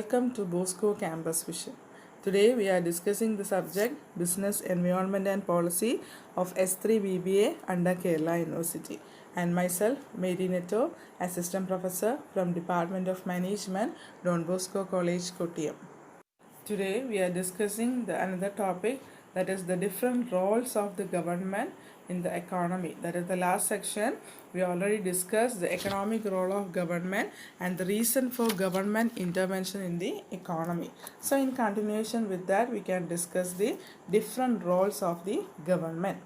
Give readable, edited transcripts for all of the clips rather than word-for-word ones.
Welcome to Bosco Campus Vision. Today we are discussing the subject Business Environment and Policy of S3 BBA under Kerala University, and myself Mary Netto, Assistant Professor from Department of Management, Don Bosco College, Kottayam. Today we are discussing another topic, that is the different roles of the government in the economy. That is the last section. We already discussed the economic role of government and the reason for government intervention in the economy. So in continuation with that, we can discuss the different roles of the government.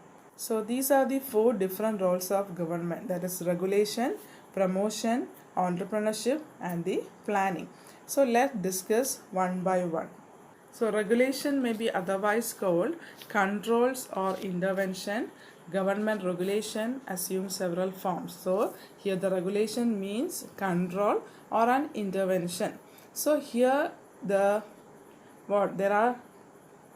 So these are the four different roles of government, that is regulation, promotion, entrepreneurship and the planning. So let's discuss one by one. So regulation may be otherwise called controls or intervention. Government regulation assumes several forms. So here the regulation means control or an intervention. So here there are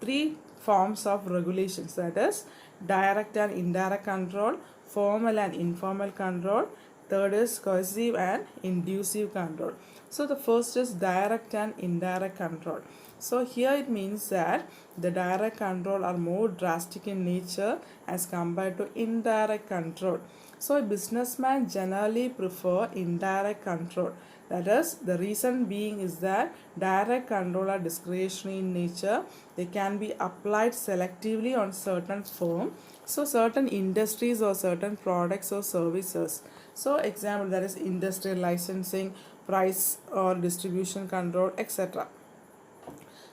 three forms of regulations, that is direct and indirect control, formal and informal control, third is coercive and inducive control. So the first is direct and indirect control. So here it means that the direct control are more drastic in nature as compared to indirect control. So a businessman generally prefer indirect control. That is, the reason being is that direct control are discretionary in nature. They can be applied selectively on certain firms, so certain industries or certain products or services. So example, that is industrial licensing, price or distribution control, etc.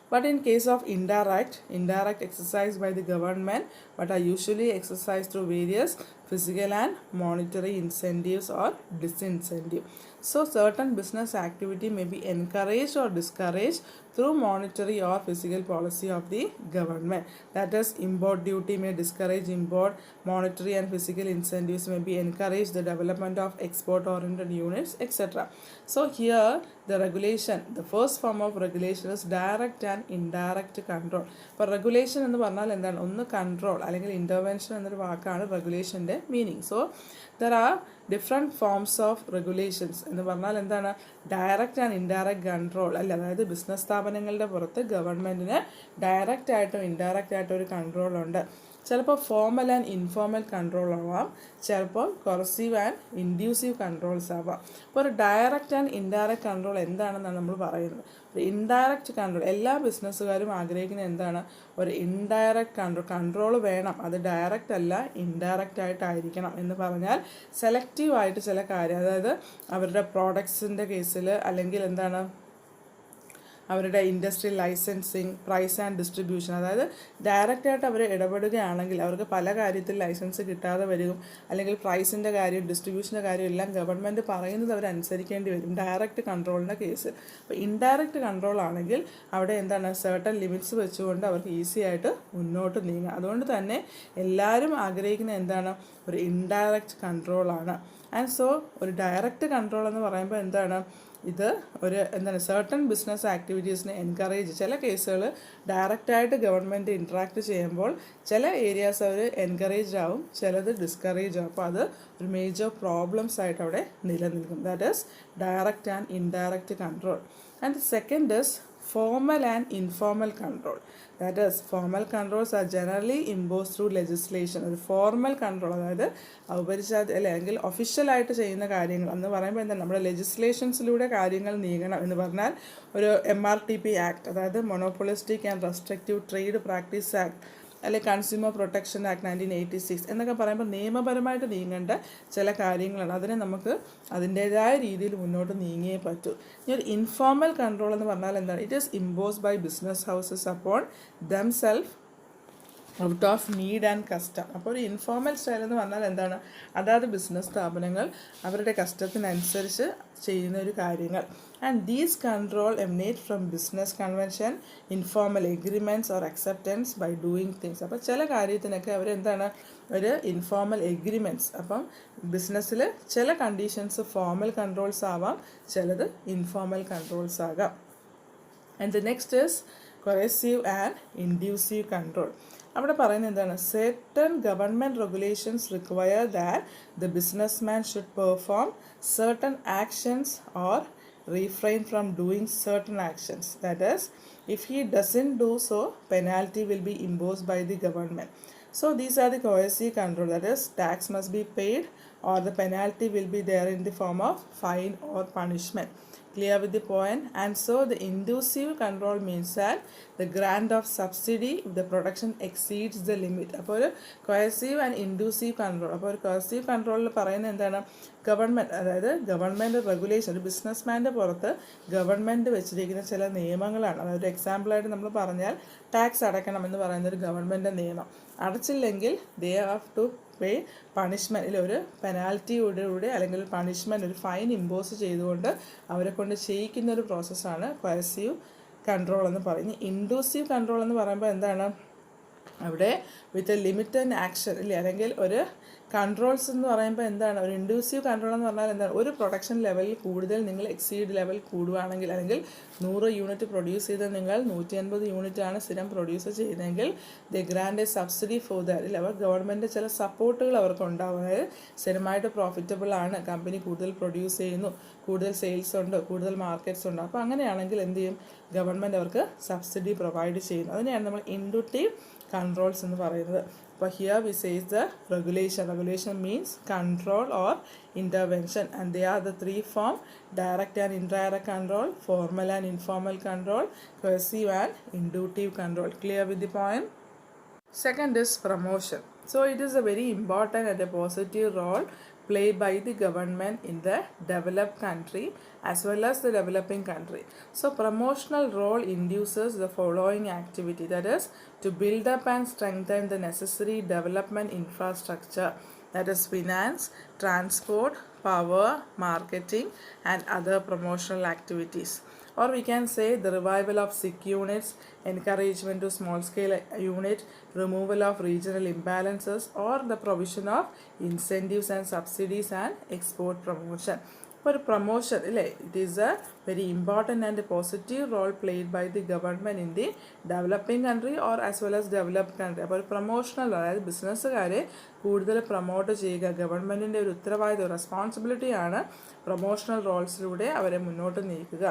But in case of indirect exercised by the government, but are usually exercised through various physical and monetary incentives or disincentive. So certain business activity may be encouraged or discouraged through monetary or physical policy of the government. That is, import duty may discourage import, monetary and physical incentives may be encourage the development of export oriented units, etc. So here the regulation, the first form of regulation is direct and indirect control. For regulation എന്ന് പറഞ്ഞാൽ എന്താണ്, ഒന്ന് control അല്ലെങ്കിൽ intervention എന്നൊരു വാക്കാണ് റെഗുലേഷൻ്റെ meaning. So there are different forms of regulations എന്ന് പറഞ്ഞാൽ എന്താണ്, ഡയറക്റ്റ് ആൻഡ് ഇൻഡയറക്റ്റ് കൺട്രോൾ അല്ല, അതായത് ബിസിനസ് സ്ഥാപനങ്ങളുടെ പുറത്ത് ഗവൺമെൻറ്റിന് ഡയറക്റ്റ് ആയിട്ടും ഇൻഡയറക്റ്റ് ആയിട്ടും ഒരു കൺട്രോൾ ഉണ്ട്. ചിലപ്പോൾ ഫോർമൽ ആൻഡ് ഇൻഫോർമൽ കൺട്രോൾ ആവാം, ചിലപ്പോൾ കൊറസീവ് ആൻഡ് ഇൻഡ്യൂസീവ് കൺട്രോൾസ് ആവാം. അപ്പോൾ ഒരു ഡയറക്റ്റ് ആൻഡ് ഇൻഡയറക്റ്റ് കൺട്രോൾ എന്താണെന്നാണ് നമ്മൾ പറയുന്നത്. ഒരു ഇൻഡയറക്റ്റ് കൺട്രോൾ എല്ലാ ബിസിനസ്സുകാരും ആഗ്രഹിക്കുന്നത് എന്താണ്, ഒരു ഇൻഡയറക്റ്റ് കൺട്രോൾ വേണം, അത് ഡയറക്റ്റ് അല്ല ഇൻഡയറക്റ്റ് ആയിട്ടായിരിക്കണം. എന്ന് പറഞ്ഞാൽ സെലക്റ്റീവായിട്ട് ചില കാര്യം, അതായത് അവരുടെ പ്രോഡക്ട്സിൻ്റെ കേസിൽ അല്ലെങ്കിൽ എന്താണ് അവരുടെ industrial licensing, price and distribution, അതായത് ഡയറക്റ്റായിട്ട് അവർ ഇടപെടുകയാണെങ്കിൽ അവർക്ക് പല കാര്യത്തിൽ ലൈസൻസ് കിട്ടാതെ വരും, അല്ലെങ്കിൽ പ്രൈസിൻ്റെ കാര്യം ഡിസ്ട്രിബ്യൂഷൻ്റെ കാര്യം എല്ലാം ഗവൺമെൻറ് പറയുന്നത് അവർ അനുസരിക്കേണ്ടി വരും ഡയറക്റ്റ് കൺട്രോളിൻ്റെ കേസ്. അപ്പോൾ ഇൻഡയറക്റ്റ് കൺട്രോൾ ആണെങ്കിൽ അവിടെ എന്താണ്, സർട്ടൻ ലിമിറ്റ്സ് വെച്ചുകൊണ്ട് അവർക്ക് ഈസി ആയിട്ട് മുന്നോട്ട് നീങ്ങാം. അതുകൊണ്ട് തന്നെ എല്ലാവരും ആഗ്രഹിക്കുന്നത് എന്താണ്, ഒരു ഇൻഡയറക്റ്റ് കൺട്രോളാണ്. ആൻഡ് സോ ഒരു ഡയറക്റ്റ് കൺട്രോൾ എന്ന് പറയുമ്പോൾ എന്താണ്, ഇത് ഒരു എന്താണ് സർട്ടൺ ബിസിനസ് ആക്ടിവിറ്റീസിനെ എൻകറേജ്, ചില കേസുകൾ ഡയറക്റ്റായിട്ട് ഗവൺമെൻറ് ഇൻട്രാക്ട് ചെയ്യുമ്പോൾ ചില ഏരിയാസ് അവർ എൻകറേജ് ആവും, ചിലത് ഡിസ്കറേജ് ആവും. അപ്പോൾ അത് ഒരു മേജർ പ്രോബ്ലംസ് ആയിട്ട് അവിടെ നിലനിൽക്കും. That is direct and indirect control. And the second is formal and informal control. That is, formal controls are generally imposed through legislation. ഒരു ഫോർമൽ കൺട്രോൾ, അതായത് ഔപചാരിക അല്ലെങ്കിൽ ഒഫീഷ്യലായിട്ട് ചെയ്യുന്ന കാര്യങ്ങൾ എന്ന് പറയുമ്പോൾ എന്താ, നമ്മുടെ ലെജിസ്ലേഷൻസിലൂടെ കാര്യങ്ങൾ നീങ്ങണം. എന്ന് പറഞ്ഞാൽ ഒരു MRTP ആക്ട്, അതായത് monopolistic and restrictive trade practice act, അല്ലെങ്കിൽ കൺസ്യൂമർ പ്രൊട്ടക്ഷൻ ആക്ട് 1986 എന്നൊക്കെ പറയുമ്പോൾ നിയമപരമായിട്ട് നീങ്ങേണ്ട ചില കാര്യങ്ങളാണ്. അതിനെ നമുക്ക് അതിൻ്റേതായ രീതിയിൽ മുന്നോട്ട് നീങ്ങിയേ പറ്റൂ. ഇനി ഒരു ഇൻഫോർമൽ കൺട്രോൾ എന്ന് പറഞ്ഞാൽ എന്താണ്, it is imposed by business houses upon themselves out of need and custom. അപ്പോൾ ഒരു ഇൻഫോർമൽ സ്റ്റൈൽ എന്ന് പറഞ്ഞാൽ എന്താണ്, അതായത് ബിസിനസ് സ്ഥാപനങ്ങൾ അവരുടെ കസ്റ്റത്തിനനുസരിച്ച് ചെയ്യുന്ന ഒരു കാര്യങ്ങൾ. And these control emanate from business convention, informal agreements or acceptance by doing things. അപ്പോൾ ചില കാര്യത്തിനൊക്കെ അവരെന്താണ്, ഒരു ഇൻഫോർമൽ എഗ്രിമെൻറ്റ്സ്. അപ്പം ബിസിനസ്സിൽ ചില കണ്ടീഷൻസ് ഫോർമൽ കൺട്രോൾസ് ആവാം, ചിലത് ഇൻഫോർമൽ കൺട്രോൾസ് ആകാം. And the next is coercive and inducive control. അവിടെ പറയുന്നത് എന്താണ്, certain government regulations require that the businessman should perform certain actions or refrain from doing certain actions. That is, if he doesn't do so, penalty will be imposed by the government. So these are the coercive control, that is, tax must be paid or the penalty will be there in the form of fine or punishment. Clear with the point? And so the inducive control means that the grant of subsidy if the production exceeds the limit. അപ്പോൾ ഒരു coercive and inducive control. അപ്പോൾ ഒരു coercive control പറയുന്നത് എന്താണ്? Government, അതായത് government regulation, ഒരു ബിസിനസ്മാൻ്റെ പുറത്ത് government വെച്ചിരിക്കുന്ന ചില നിയമങ്ങളാണ്. അതായത് ഒരു എക്സാമ്പിളായിട്ട് നമ്മൾ പറഞ്ഞാൽ ടാക്സ് അടയ്ക്കണമെന്ന് പറയുന്ന ഒരു ഗവൺമെൻറ് നിയമം. അടച്ചില്ലെങ്കിൽ they have to pay punishment, ഇല്ല ഒരു പെനാൽറ്റിയോടുകൂടി അല്ലെങ്കിൽ ഒരു പണിഷ്മെൻറ്റ്, ഒരു ഫൈൻ ഇമ്പോസ് ചെയ്തുകൊണ്ട് അവരെ കൊണ്ട് ചെയ്യിക്കുന്ന ഒരു പ്രോസസ്സാണ് കോയസീവ് കൺട്രോൾ എന്ന് പറയുന്നത്. ഇൻഡ്യൂസീവ് കൺട്രോൾ എന്ന് പറയുമ്പോൾ എന്താണ്? അവിടെ വിത്ത് എ ലിമിറ്റഡ് ആക്ഷൻ, ഇല്ലേ, അല്ലെങ്കിൽ ഒരു കൺട്രോൾസ് എന്ന് പറയുമ്പോൾ എന്താണ്? ഒരു ഇൻഡ്യൂസീവ് കൺട്രോൾ എന്ന് പറഞ്ഞാൽ എന്താണ്? ഒരു പ്രൊഡക്ഷൻ ലെവലിൽ കൂടുതൽ നിങ്ങൾ എക്സീഡ് ലെവൽ കൂടുകയാണെങ്കിൽ, അല്ലെങ്കിൽ 100 യൂണിറ്റ് പ്രൊഡ്യൂസ് ചെയ്ത് നിങ്ങൾ 150 യൂണിറ്റാണ് സ്ഥിരം പ്രൊഡ്യൂസ് ചെയ്യുന്നതെങ്കിൽ the grand A subsidy for that, ഇല്ല, അവർ ഗവൺമെൻറ് ചില സപ്പോർട്ടുകൾ അവർക്ക് ഉണ്ടാവും. അതായത് സ്ഥിരമായിട്ട് പ്രോഫിറ്റബിൾ ആണ്, കമ്പനി കൂടുതൽ പ്രൊഡ്യൂസ് ചെയ്യുന്നു, കൂടുതൽ സെയിൽസ് ഉണ്ട്, കൂടുതൽ മാർക്കറ്റ്സ് ഉണ്ട്. അപ്പോൾ അങ്ങനെയാണെങ്കിൽ എന്ത് ചെയ്യും? ഗവൺമെൻറ് അവർക്ക് സബ്സിഡി പ്രൊവൈഡ് ചെയ്യുന്നു. അതിനെയാണ് നമ്മൾ ഇൻഡ്യൂട്ടീവ് controls എന്ന് പറയുന്നത്. അപ്പോൾ here we say the regulation means control or intervention, and they are the three form: direct and indirect control, formal and informal control, coercive and inductive control. Clear with the point? Second is promotion. So it is a very important and a positive role played by the government in the developed country as well as the developing country. So promotional role induces the following activity, that is to build up and strengthen the necessary development infrastructure, that is finance, transport, power, marketing and other promotional activities. Or we can say the revival of sick units, encouragement to small scale unit, removal of regional imbalances, or the provision of incentives and subsidies and export promotion. For promotion, it is a very important and a positive role played by the government in the developing country or as well as developed country. അപ്പോൾ promotional, അതായത് ബിസിനസ്സുകാരെ കൂടുതൽ promote ചെയ്യുക ഗവൺമെൻറ്റിൻ്റെ ഒരു ഉത്തരവാദിത്വം, റെസ്പോൺസിബിലിറ്റിയാണ്. Promotional റോൾസിലൂടെ അവരെ മുന്നോട്ട് നീക്കുക.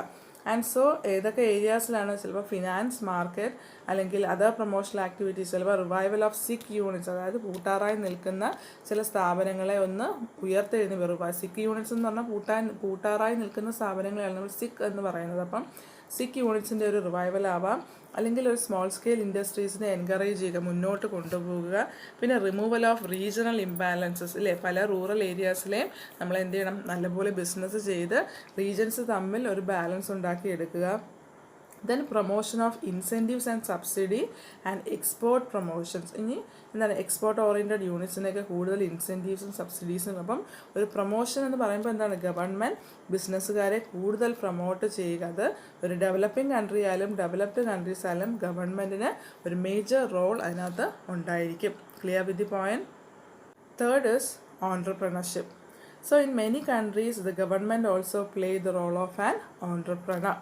ആൻഡ് സോ ഏതൊക്കെ ഏരിയാസിലാണ്? ചിലപ്പോൾ ഫിനാൻസ്, മാർക്കറ്റ്, അല്ലെങ്കിൽ അതർ പ്രൊമോഷണൽ ആക്ടിവിറ്റീസ്, ചിലപ്പോൾ റിവൈവൽ ഓഫ് സിക്ക് യൂണിറ്റ്സ്, അതായത് പൂട്ടാറായി നിൽക്കുന്ന ചില സ്ഥാപനങ്ങളെ ഒന്ന് ഉയർത്തെഴുന്നേൽപ്പിക്കുക. സിക്ക് യൂണിറ്റ്സ് എന്ന് പറഞ്ഞാൽ പൂട്ടാറായി നിൽക്കുന്ന സ്ഥാപനങ്ങളെയാണ് നമ്മൾ സിക്ക് എന്ന് പറയുന്നത്. അപ്പം സിക്ക് യൂണിറ്റ്സിൻ്റെ ഒരു റിവൈവൽ ആവാം, അല്ലെങ്കിൽ ഒരു സ്മോൾ സ്കെയിൽ ഇൻഡസ്ട്രീസിനെ എൻകറേജ് ചെയ്യുക, മുന്നോട്ട് കൊണ്ടുപോകുക. പിന്നെ റിമൂവൽ ഓഫ് റീജിയണൽ ഇംബാലൻസസ്, ഇല്ലേ, പല റൂറൽ ഏരിയാസിലെയും നമ്മൾ എന്ത് ചെയ്യണം? നല്ലപോലെ ബിസിനസ് ചെയ്ത് റീജൻസ് തമ്മിൽ ഒരു ബാലൻസ് ഉണ്ടാക്കിയെടുക്കുക. then promotion of incentives and subsidy and export promotions. ഇനി എന്താണ്? എക്സ്പോർട്ട് ഓറിയൻറ്റഡ് യൂണിറ്റ്സിനൊക്കെ കൂടുതൽ ഇൻസെൻറ്റീവ്സും സബ്സിഡീസും. അപ്പം ഒരു പ്രൊമോഷൻ എന്ന് പറയുമ്പോൾ എന്താണ്? ഗവൺമെൻറ് ബിസിനസ്സുകാരെ കൂടുതൽ പ്രൊമോട്ട് ചെയ്യുക. അത് ഒരു ഡെവലപ്പിംഗ് കൺട്രി ആയാലും ഡെവലപ്ഡ് കൺട്രീസ് ആയാലും ഗവൺമെൻറ്റിന് ഒരു മേജർ റോൾ അതിനകത്ത് ഉണ്ടായിരിക്കും. Clear with the point? Third is entrepreneurship. So in many countries the government also play the role of an entrepreneur.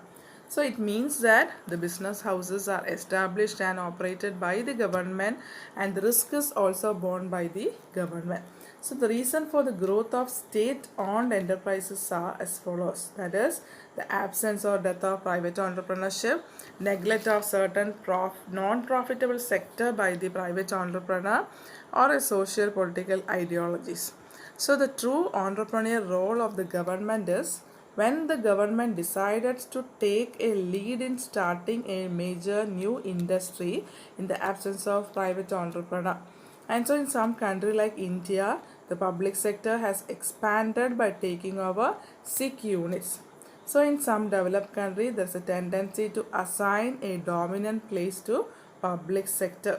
So it means that the business houses are established and operated by the government and the risk is also borne by the government. So the reason for the growth of state-owned enterprises are as follows. That is the absence or death of private entrepreneurship, neglect of certain non-profitable sector by the private entrepreneur, or a social political ideologies. So the true entrepreneurial role of the government is when the government decided to take a lead in starting a major new industry in the absence of private entrepreneur. And so in some country like India, the public sector has expanded by taking over sick units. So in some developed country, there's a tendency to assign a dominant place to public sector.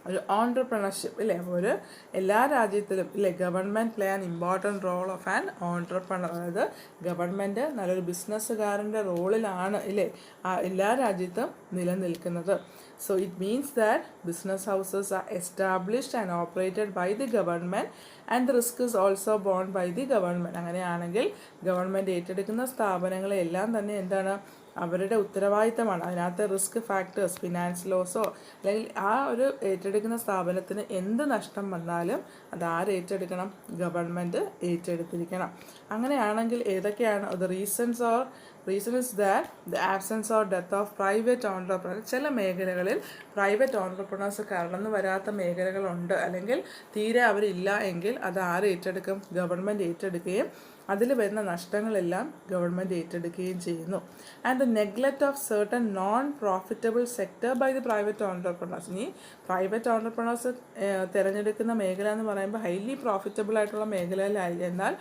ഒരു entrepreneurship, ഇല്ലേ, ഒരു എല്ലാ രാജ്യത്തിലും, ഇല്ലേ, government play an important role of an entrepreneur. അതായത് government നല്ലൊരു ബിസിനസ്സുകാരൻ്റെ റോളിലാണ്, ഇല്ലേ, എല്ലാ രാജ്യത്തും നിലനിൽക്കുന്നത്. So it means that business houses are established and operated by the government and the risk is also borne by the government. അങ്ങനെയാണെങ്കിൽ government ഏറ്റെടുക്കുന്ന സ്ഥാപനങ്ങളെല്ലാം തന്നെ എന്താണ്? അവരുടെ ഉത്തരവാദിത്തമാണ്. അതിനകത്ത് റിസ്ക് ഫാക്ടേഴ്സ്, ഫിനാൻസ് ലോസോ അല്ലെങ്കിൽ ആ ഒരു ഏറ്റെടുക്കുന്ന സ്ഥാപനത്തിന് എന്ത് നഷ്ടം വന്നാലും അത് ആര് ഏറ്റെടുക്കണം? ഗവൺമെൻറ് ഏറ്റെടുത്തിരിക്കണം. അങ്ങനെയാണെങ്കിൽ ഏതൊക്കെയാണ് reason is that the absence or death of private entrepreneur. ചില മേഖലകളിൽ പ്രൈവറ്റ് ഓൺട്രപ്രണേഴ്സ് കടന്നു വരാത്ത മേഖലകളുണ്ട്, അല്ലെങ്കിൽ തീരെ അവരില്ല എങ്കിൽ അത് ആര് ഏറ്റെടുക്കും? ഗവൺമെൻറ് ഏറ്റെടുക്കുകയും അതിൽ വരുന്ന നഷ്ടങ്ങളെല്ലാം ഗവൺമെൻറ് ഏറ്റെടുക്കുകയും ചെയ്യുന്നു. And the neglect of certain non profitable sector by the private entrepreneurs. ഇനി പ്രൈവറ്റ് ഓൺട്രപ്രണേഴ്സ് തിരഞ്ഞെടുക്കുന്ന മേഖല എന്ന് പറയുമ്പോൾ ഹൈലി പ്രോഫിറ്റബിൾ ആയിട്ടുള്ള മേഖലയിലായി, എന്നാൽ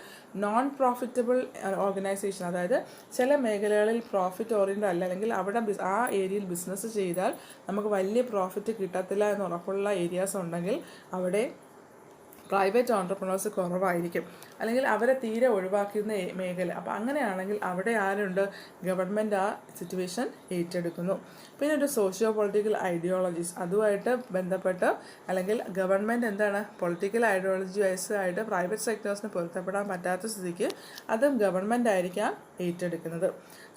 നോൺ പ്രോഫിറ്റബിൾ ഓർഗനൈസേഷൻ, അതായത് ചില മേഖലകളിൽ പ്രോഫിറ്റ് ഓറിയൻറ്റഡ് അല്ല, അല്ലെങ്കിൽ അവിടെ ആ ഏരിയയിൽ ബിസിനസ് ചെയ്താൽ നമുക്ക് വലിയ പ്രോഫിറ്റ് കിട്ടത്തില്ല എന്ന് ഉറപ്പുള്ള ഏരിയാസ് ഉണ്ടെങ്കിൽ അവിടെ പ്രൈവറ്റ് ഓൺട്രപ്രണേഴ്സ് കുറവായിരിക്കും, അല്ലെങ്കിൽ അവരെ തീരെ ഒഴിവാക്കുന്ന മേഖല. അപ്പോൾ അങ്ങനെയാണെങ്കിൽ അവിടെ ആരുണ്ട്? ഗവൺമെൻറ് ആ സിറ്റുവേഷൻ ഏറ്റെടുക്കുന്നു. പിന്നെ ഒരു സോഷ്യോ പൊളിറ്റിക്കൽ ഐഡിയോളജീസ്, അതുമായിട്ട് ബന്ധപ്പെട്ട് അല്ലെങ്കിൽ ഗവൺമെൻറ് എന്താണ് പൊളിറ്റിക്കൽ ഐഡിയോളജി വൈസായിട്ട് പ്രൈവറ്റ് സെക്ടേഴ്സിന് പൊരുത്തപ്പെടാൻ പറ്റാത്ത സ്ഥിതിക്ക് അതും ഗവൺമെൻറ് ആയിരിക്കാം ഏറ്റെടുക്കുന്നത്.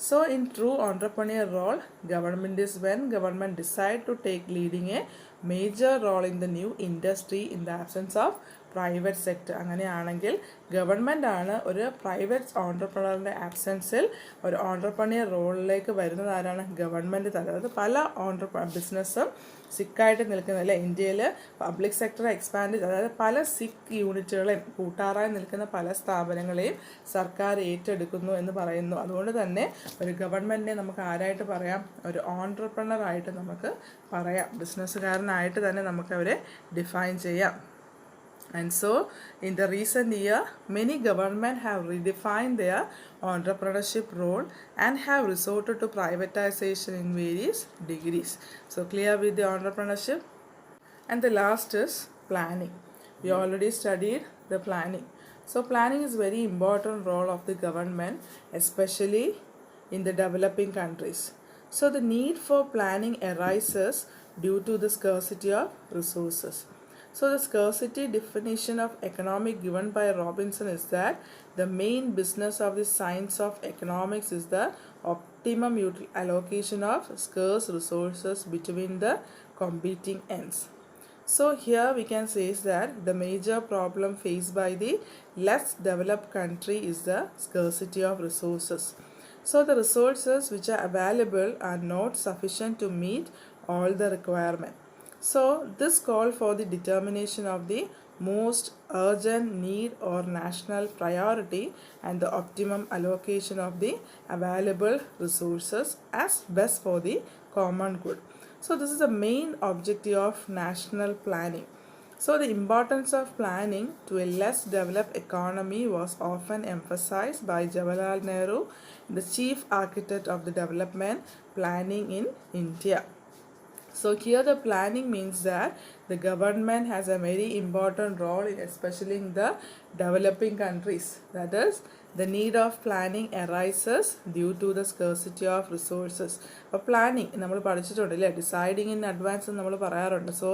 So in true entrepreneur role government is when government decide to take leading a major role in the new industry in the absence of private sector. അങ്ങനെയാണെങ്കിൽ ഗവൺമെൻറ് ആണ് ഒരു പ്രൈവറ്റ് ഓൺട്രപ്രണറിൻ്റെ ആബ്സെൻസിൽ ഒരു ഓൺട്രപ്രണിയർ റോളിലേക്ക് വരുന്നത്. ആരാണ്? ഗവൺമെൻറ് തന്നെ. അതായത് പല ബിസിനസ്സും സിക്കായിട്ട് നിൽക്കുന്ന, അല്ലെ, ഇന്ത്യയിൽ പബ്ലിക് സെക്ടർ എക്സ്പാൻഡ്, അതായത് പല സിക്ക് യൂണിറ്റുകളെയും കൂട്ടാറായി നിൽക്കുന്ന പല സ്ഥാപനങ്ങളെയും സർക്കാർ ഏറ്റെടുക്കുന്നു എന്ന് പറയുന്നു. അതുകൊണ്ട് തന്നെ ഒരു ഗവൺമെൻറ്റിനെ നമുക്ക് ആരായിട്ട് പറയാം? ഒരു ഓൺട്രപ്രണറായിട്ട് നമുക്ക് പറയാം. ബിസിനസ്സുകാരനായിട്ട് തന്നെ നമുക്ക് അവരെ ഡിഫൈൻ ചെയ്യാം. And so in the recent year many government have redefined their entrepreneurship role and have resorted to privatization in various degrees. So clear with the entrepreneurship. And the last is planning. We already studied the planning. So planning is very important role of the government, especially in the developing countries. So the need for planning arises due to the scarcity of resources. So the scarcity definition of economic given by Robinson is that the main business of the science of economics is the optimum allocation of scarce resources between the competing ends. So here we can say is that the major problem faced by the less developed country is the scarcity of resources. So the resources which are available are not sufficient to meet all the requirement. So this call for the determination of the most urgent need or national priority and the optimum allocation of the available resources as best for the common good. So this is the main objective of national planning. So the importance of planning to a less developed economy was often emphasized by Jawaharlal Nehru, the chief architect of the development planning in India. So here the planning means that the government has a very important role especially in the developing countries. That is, the need of planning arises due to the scarcity of resources. അപ്പോൾ planning നമ്മൾ പഠിച്ചിട്ടുണ്ടല്ലേ, deciding in advance നമ്മൾ പറയാറുണ്ട്. So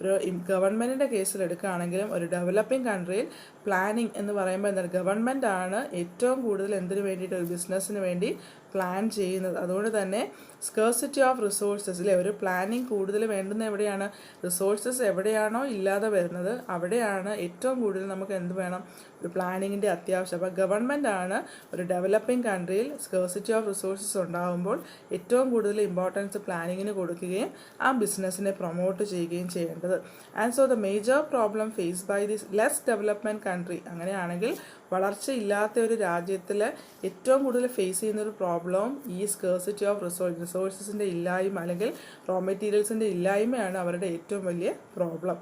ഒരു ഗവൺമെൻറ്റിൻ്റെ കേസിൽ എടുക്കുകയാണെങ്കിലും ഒരു developing കൺട്രിയിൽ planning എന്ന് പറയുമ്പോൾ എന്താണ്? ഗവൺമെൻറ് ആണ് ഏറ്റവും കൂടുതൽ എന്തിനു വേണ്ടിയിട്ട്? ഒരു ബിസിനസ്സിന് വേണ്ടി പ്ലാൻ ചെയ്യുന്നത്. അതുകൊണ്ട് തന്നെ സ്കേഴ്സിറ്റി ഓഫ് റിസോഴ്സസ്, അല്ലേ, ഒരു പ്ലാനിങ് കൂടുതൽ വേണ്ടുന്ന എവിടെയാണ്? റിസോഴ്സസ് എവിടെയാണോ ഇല്ലാതെ വരുന്നത് അവിടെയാണ് ഏറ്റവും കൂടുതൽ നമുക്ക് എന്ത് വേണം? ഒരു പ്ലാനിങ്ങിൻ്റെ അത്യാവശ്യം. അപ്പോൾ ഗവൺമെൻറ് ആണ് ഒരു ഡെവലപ്പിംഗ് കൺട്രിയിൽ സ്കേഴ്സിറ്റി ഓഫ് റിസോഴ്സസ് ഉണ്ടാകുമ്പോൾ ഏറ്റവും കൂടുതൽ ഇമ്പോർട്ടൻസ് പ്ലാനിങ്ങിന് കൊടുക്കുകയും ആ ബിസിനസ്സിനെ പ്രൊമോട്ട് ചെയ്യുകയും ചെയ്യേണ്ടത്. And so the major problem face by this less development country, അങ്ങനെയാണെങ്കിൽ വളർച്ചയില്ലാത്ത ഒരു രാജ്യത്തിൽ ഏറ്റവും കൂടുതൽ ഫേസ് ചെയ്യുന്നൊരു പ്രോബ്ലവും ഈ സ്കേഴ്സിറ്റി ഓഫ് റിസോഴ്സസിൻ്റെ ഇല്ലായ്മ അല്ലെങ്കിൽ റോ മെറ്റീരിയൽസിൻ്റെ ഇല്ലായ്മയാണ് അവരുടെ ഏറ്റവും വലിയ problem.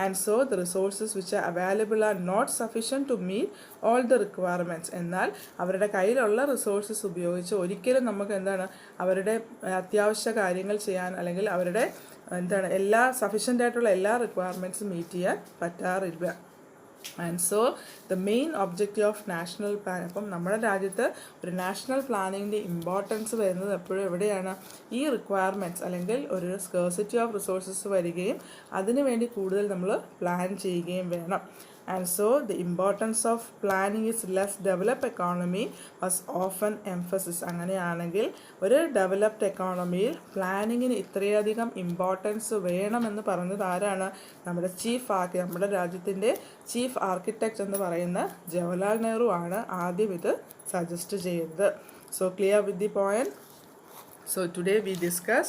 And so the resources which are available are not sufficient to meet all the requirements. എന്നാൽ അവരുടെ കയ്യിലുള്ള റിസോഴ്സസ് ഉപയോഗിച്ച് ഒരിക്കലും നമുക്ക് എന്താണ് അവരുടെ അത്യാവശ്യ കാര്യങ്ങൾ ചെയ്യാൻ അല്ലെങ്കിൽ അവരുടെ എന്താണ് എല്ലാ സഫീഷ്യൻ്റ് ആയിട്ടുള്ള എല്ലാ റിക്വയർമെൻറ്റ്സും മീറ്റ് ചെയ്യാൻ പറ്റാറില്ല. And so the main objective of national plan, അപ്പം നമ്മുടെ രാജ്യത്ത് ഒരു നാഷണൽ പ്ലാനിങ്ങിൻ്റെ ഇമ്പോർട്ടൻസ് വരുന്നത് എപ്പോഴും എവിടെയാണ്? ഈ റിക്വയർമെൻറ്റ്സ് അല്ലെങ്കിൽ ഒരു സ്കേഴ്സിറ്റി ഓഫ് റിസോഴ്സസ് വരികയും അതിനുവേണ്ടി കൂടുതൽ നമ്മൾ പ്ലാൻ ചെയ്യുകയും വേണം. and so the importance of planning is less developed economy was often emphasis. അങ്ങനെയാണെങ്കിൽ ഒരു ഡെവലപ്ഡ് എക്കോണമിയിൽ പ്ലാനിങ്ങിന് ഇത്രയധികം ഇമ്പോർട്ടൻസ് വേണമെന്ന് പറഞ്ഞത് ആരാണ്? നമ്മുടെ രാജ്യത്തിൻ്റെ ചീഫ് ആർക്കിടെക്റ്റ് എന്ന് പറയുന്ന ജവഹർലാൽ നെഹ്റു ആണ് ആദ്യം ഇത് സജസ്റ്റ് ചെയ്തത്. So clear with the point. So today we discuss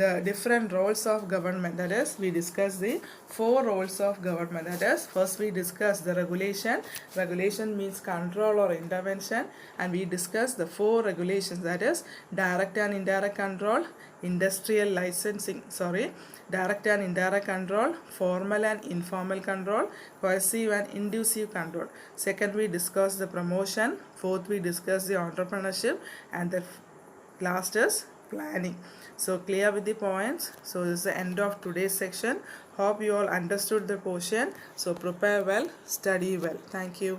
the different roles of government. That is, we discuss the 4 roles of government. That is, first we discuss the regulation. Regulation means control or intervention, and we discuss the 4 regulations. That is, direct and indirect control, industrial licensing, direct and indirect control, formal and informal control, coercive and inducive control. Second, we discuss the promotion. Fourth, we discuss the entrepreneurship, and the last is planning. So clear with the points. So this is the end of today's section. Hope you all understood the portion. So prepare well, study well. Thank you.